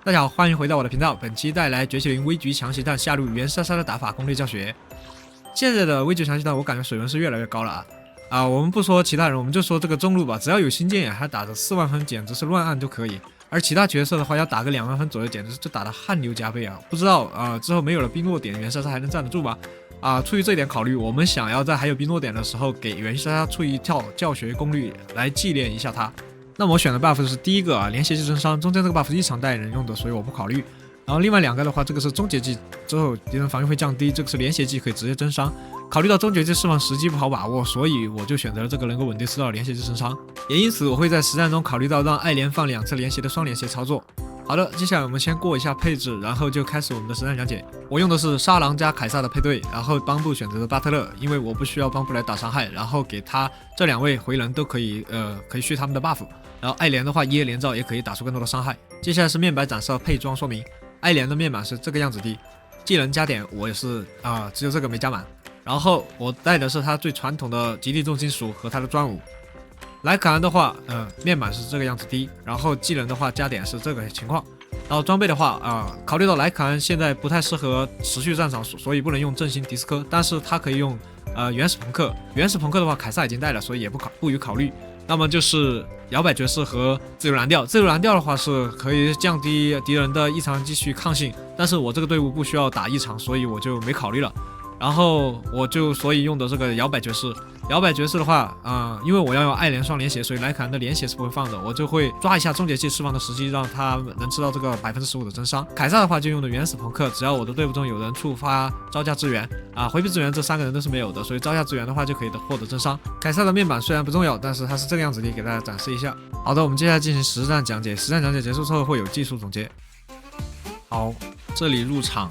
大家好，欢迎回到我的频道。本期带来绝学林微局强袭弹下路袁莎莎的打法攻略教学。现在的微局强袭弹，我感觉水温是越来越高了我们不说其他人，我们就说这个中路吧，只要有新剑眼，还打着4万分，简直是乱按就可以。而其他角色的话，要打个2万分左右，简直是就打得汗流浃背啊！不知道之后没有了冰落点，袁莎莎还能站得住吗？出于这一点考虑，我们想要在还有冰落点的时候，给袁莎莎出一套教学攻略来祭炼一下她。那么我选的 buff 是第一个连携技增伤，中间这个 buff 是异常带人用的，所以我不考虑。然后另外2个的话，这个是终结技之后敌人防御会降低，这个是连携技可以直接增伤。考虑到终结技释放时机不好把握，所以我就选择了这个能够稳定吃到连携技增伤。也因此我会在实战中考虑到让艾莲放2次连携的双连携操作。好的，接下来我们先过一下配置，然后就开始我们的实战讲解。我用的是沙狼加凯撒的配对，然后帮部选择了巴特勒，因为我不需要帮部来打伤害，然后给他这2位回人都可以续他们的 buff。然后艾莲的话，一夜连招也可以打出更多的伤害。接下来是面板展示配装说明，艾莲的面板是这个样子的，技能加点我也是只有这个没加满。然后我带的是他最传统的极地重金属和他的专武。莱可安的话，面板是这个样子的，然后技能的话加点是这个情况。然后装备的话考虑到莱可安现在不太适合持续战场，所以不能用正星迪斯科，但是他可以用原始朋克。原始朋克的话，凯撒已经带了，所以也不予考虑。那么就是摇摆爵士和自由蓝调。自由蓝调的话是可以降低敌人的异常继续抗性，但是我这个队伍不需要打异常，所以我就没考虑了。然后我就所以用的这个摇摆爵士。摇摆爵士的话因为我要用艾莲双连携，所以莱可安的连携是不会放的，我就会抓一下终结技释放的时机，让他能吃到这个15%的增伤。凯撒的话就用的原始朋克，只要我的队伍中有人触发招架支援回避支援，这3个人都是没有的，所以招架支援的话就可以获得增伤。凯撒的面板虽然不重要，但是它是这个样子的，给大家展示一下。好的，我们接下来进行实战讲解。实战讲解结束之后会有技术总结。好，这里入场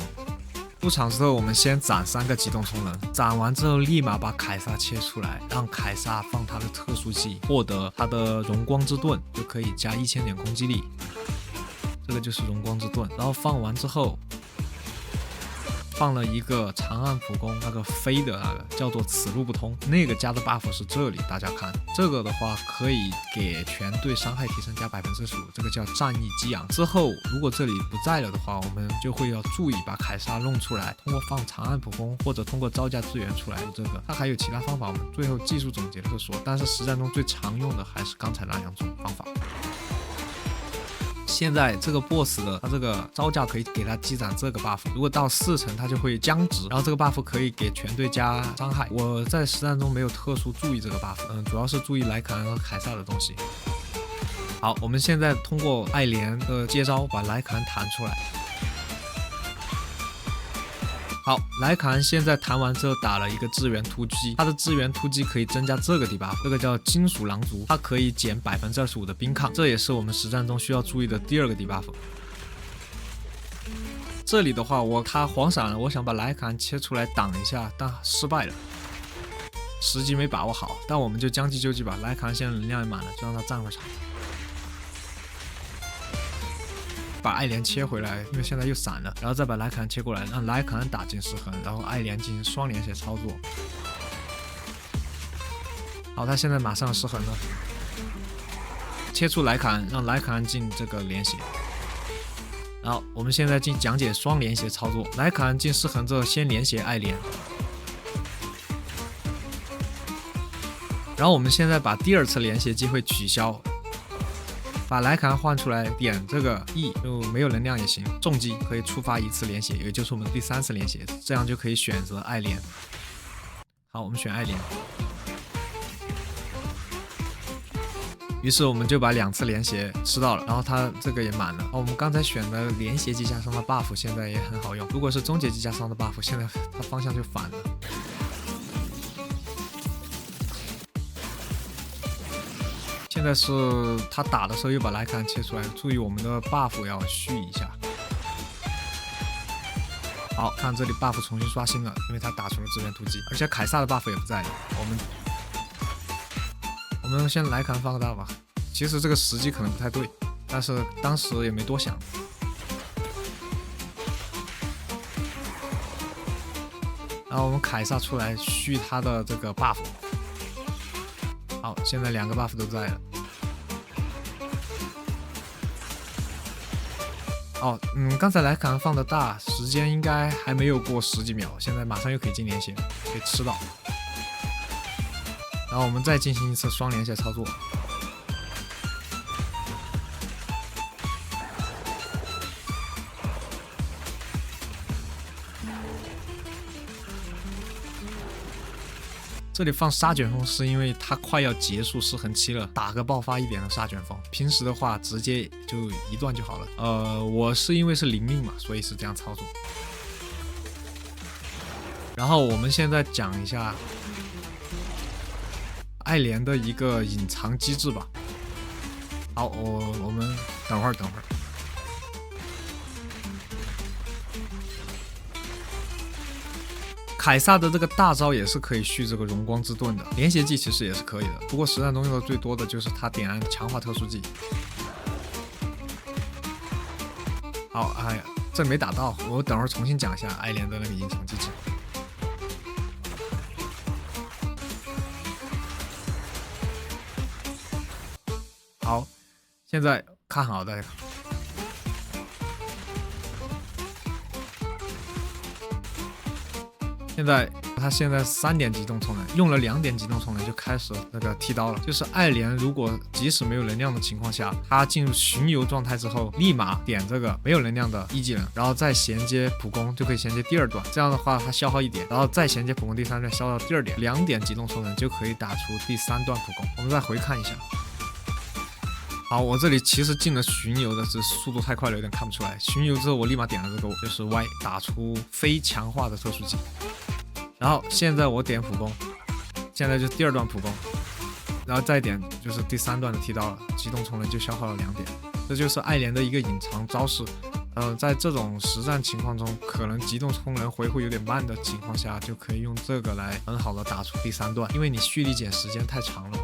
之后，我们先攒3个机动充能，攒完之后立马把凯撒切出来，让凯撒放他的特殊技，获得他的荣光之盾，就可以加1000点攻击力。这个就是荣光之盾。然后放完之后，放了一个长按普攻，那个飞的那个叫做此路不通，那个加的 buff 是这里，大家看这个的话可以给全队伤害提升加15%，这个叫战役激昂。之后如果这里不在了的话，我们就会要注意把凯撒弄出来，通过放长按普攻或者通过招架支援出来。这个它还有其他方法，我们最后技术总结会说，但是实战中最常用的还是刚才那2种方法。现在这个 boss 的他这个招架可以给他积攒这个 buff， 如果到4成他就会僵直，然后这个 buff 可以给全队加伤害。我在实战中没有特殊注意这个 buff， 主要是注意莱可安和凯撒的东西。好，我们现在通过艾莲的接招把莱可安弹出来。好，莱可安现在弹完之后打了一个支援突击，他的支援突击可以增加这个 debuff， 这个叫金属狼族，它可以减25%的冰抗，这也是我们实战中需要注意的第2个 debuff。这里的话他黄闪了，我想把莱可安切出来挡一下，但失败了，时机没把握好，但我们就将计就计吧。莱可安现在能量也满了，就让他站会场。把艾莲切回来，因为现在又闪了，然后再把莱可安切过来，让莱可安打进失衡，然后艾莲进行双连携操作。好，他现在马上失衡了，切出莱可安，让莱可安进这个连携。然后我们现在进讲解双连携操作，莱可安进失衡之后先连携艾莲，然后我们现在把第2次连携机会取消。把莱可安换出来，点这个 E 就没有能量也行，重击可以触发1次连携，也就是我们第3次连携，这样就可以选择艾莲。好，我们选艾莲，于是我们就把2次连携吃到了，然后它这个也满了。我们刚才选的连携技加上的 buff 现在也很好用，如果是终结技加上的 buff， 现在它方向就反了。现在是他打的时候又把莱可安切出来，注意我们的 buff 要续一下。好，看这里 buff 重新刷新了，因为他打出了支援突击，而且凯撒的 buff 也不在了。我们先莱可安放个大吧。其实这个时机可能不太对，但是当时也没多想。然后我们凯撒出来续他的这个 buff。好，现在2个 buff 都在了。哦，刚才莱卡放的大，时间应该还没有过10几秒，现在马上又可以进连血，可以吃到。然后我们再进行一次双连血操作。这里放沙卷风是因为它快要结束噬痕期了，打个爆发一点的沙卷风。平时的话直接就一段就好了。我是因为是零命嘛，所以是这样操作。然后我们现在讲一下爱莲的一个隐藏机制吧。好，我们等会儿。凯撒的这个大招也是可以续这个荣光之盾的，连携技其实也是可以的，不过实战中用的最多的就是他点燃强化特殊技。好，哎呀，这没打到，我等会儿重新讲一下爱莲的那个隐藏机制。好，现在看好大家看。他现在3点机动充能，用了2点机动充能就开始那个剃刀了。就是爱莲如果即使没有能量的情况下，他进入巡游状态之后，立马点这个没有能量的一技能，然后再衔接普攻，就可以衔接第2段。这样的话，他消耗1点，然后再衔接普攻第3段，消耗第2点，2点机动充能就可以打出第3段普攻。我们再回看一下。好，我这里其实进了巡游的，只是速度太快了，有点看不出来。巡游之后，我立马点了这个，就是 Y， 打出非强化的特殊技。然后现在我点普攻，现在就是第2段普攻，然后再点就是第3段的剃刀了，机动充能就消耗了2点。这就是爱莲的一个隐藏招式。在这种实战情况中，可能机动充能回复有点慢的情况下，就可以用这个来很好的打出第3段，因为你蓄力减时间太长了。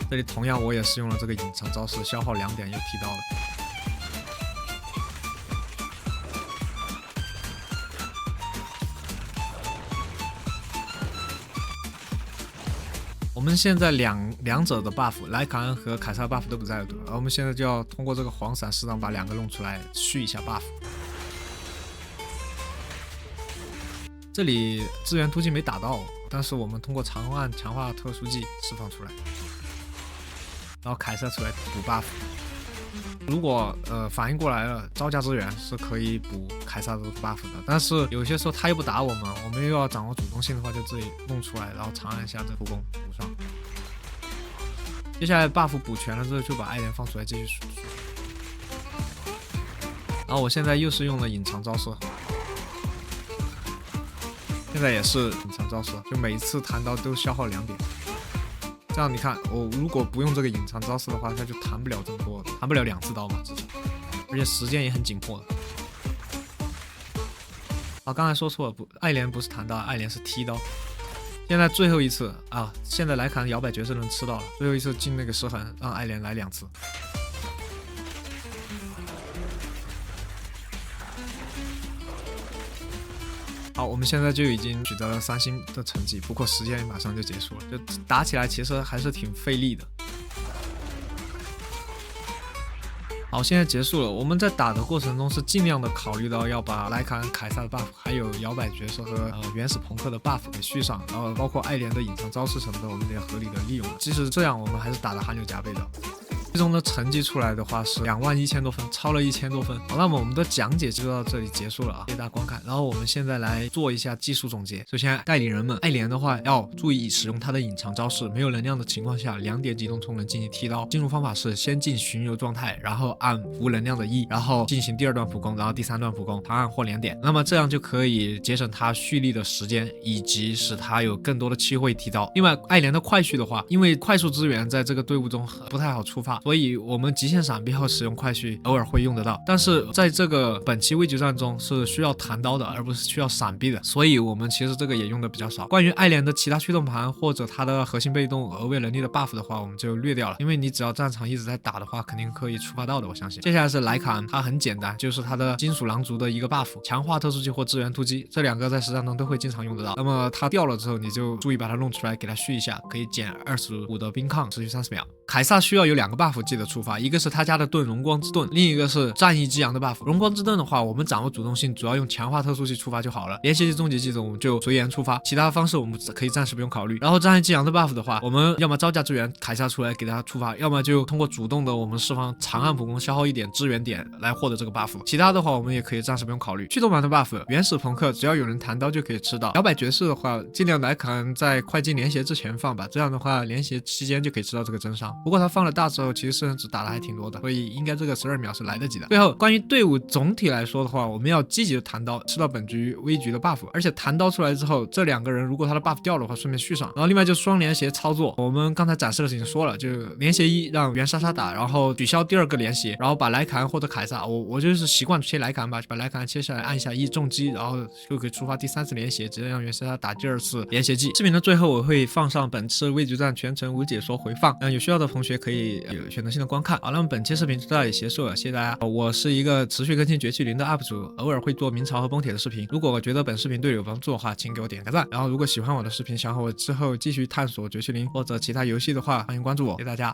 这里同样我也是用了这个隐藏招式，消耗2点又剃刀了。我们现在两者的 buff， 莱卡恩和凯撒 buff 都不在了，而我们现在就要通过这个黄闪适当把2个弄出来续一下 buff。这里支援突击没打到，但是我们通过长按强化特殊技释放出来，然后凯撒出来补 buff。如果反应过来了，招架支援是可以补凯撒的 buff 的，但是有些时候他又不打我们又要掌握主动性的话，就自己弄出来，然后长按一下这普攻补上。接下来 buff 补全了之后，就把爱莲放出来继续输出。然后我现在又是用了隐藏招式，现在也是隐藏招式，就每一次弹刀都消耗2点。这样你看，我如果不用这个隐藏招式的话，他就弹不了这么多，弹不了2次刀嘛，至少，而且时间也很紧迫的。啊，刚才说错了，爱莲不是弹刀，爱莲是踢刀。现在最后一次啊，现在莱卡摇摆角色能吃到了，最后一次进那个失衡，让爱莲来2次。好，我们现在就已经取得了3星的成绩，不过时间马上就结束了，就打起来其实还是挺费力的。好，现在结束了。我们在打的过程中是尽量的考虑到要把莱卡恩、凯撒的 buff， 还有摇摆角色和原始朋克的 buff 给续上，然后包括爱莲的隐藏招式什么的，我们也合理的利用了。即使这样，我们还是打的汗流浃背的。最终的成绩出来的话是21000多分，超了1000多分。好，那么我们的讲解就到这里结束了啊，谢谢大家观看。然后我们现在来做一下技术总结。首先，代理人们，爱莲的话要注意使用它的隐藏招式，没有能量的情况下，2点机动充能进行剃刀。进入方法是先进巡游状态，然后按无能量的1，然后进行第2段普攻，然后第3段普攻，长按或连点。那么这样就可以节省它蓄力的时间，以及使它有更多的机会剃刀。另外，爱莲的快续的话，因为快速支援在这个队伍中不太好触发，所以我们极限闪避后使用快续偶尔会用得到，但是在这个本期危局战中是需要弹刀的，而不是需要闪避的，所以我们其实这个也用的比较少。关于爱莲的其他驱动盘或者它的核心被动额外能力的 buff 的话，我们就略掉了，因为你只要战场一直在打的话，肯定可以触发到的，我相信。接下来是莱卡恩，它很简单，就是它的金属狼族的一个 buff， 强化特殊技或支援突击，这2个在实战中都会经常用得到。那么它掉了之后，你就注意把它弄出来，给它续一下，可以减25的冰抗，持续30秒。凯撒需要有2个 buff， buff 记得触发，一个是他家的盾荣光之盾，另一个是战役激扬的 buff。荣光之盾的话，我们掌握主动性，主要用强化特殊技触发就好了。连携技、终极技这种就随缘触发，其他方式我们可以暂时不用考虑。然后战役激扬的 buff 的话，我们要么招架支援凯撒出来给他触发，要么就通过主动的我们释放长按普攻消耗一点支援点来获得这个 buff。其他的话我们也可以暂时不用考虑。驱动版的 buff， 原始朋克只要有人弹刀就可以吃到。摇摆爵士的话，尽量莱坎在快进连携之前放吧，这样的话连携期间就可以吃到这个真伤。不过他放了大之后，其实生人值打的还挺多的，所以应该这个12秒是来得及的。最后关于队伍总体来说的话，我们要积极的弹刀，吃到本局危局的 buff， 而且弹刀出来之后，这2个人如果他的 buff 掉了的话，顺便续上。然后另外就是双连携操作，我们刚才展示的已经说了，就连携1让原莎莎打，然后取消第2个连携，然后把莱坎或者凯撒，我就是习惯切莱坎吧，把莱坎切下来按一下1重击，然后就可以触发第3次连携，直接让原莎莎打第2次连携技。视频的最后我会放上本次危局战全程无解说回放，有需要的同学可以有选择性的观看。好，那么本期视频就到这里结束了，谢谢大家。我是一个持续更新绝区零的 UP 主，偶尔会做明朝和崩铁的视频。如果我觉得本视频对你有帮助的话，请给我点个赞。然后如果喜欢我的视频，想和我之后继续探索绝区零或者其他游戏的话，欢迎关注我。谢谢大家。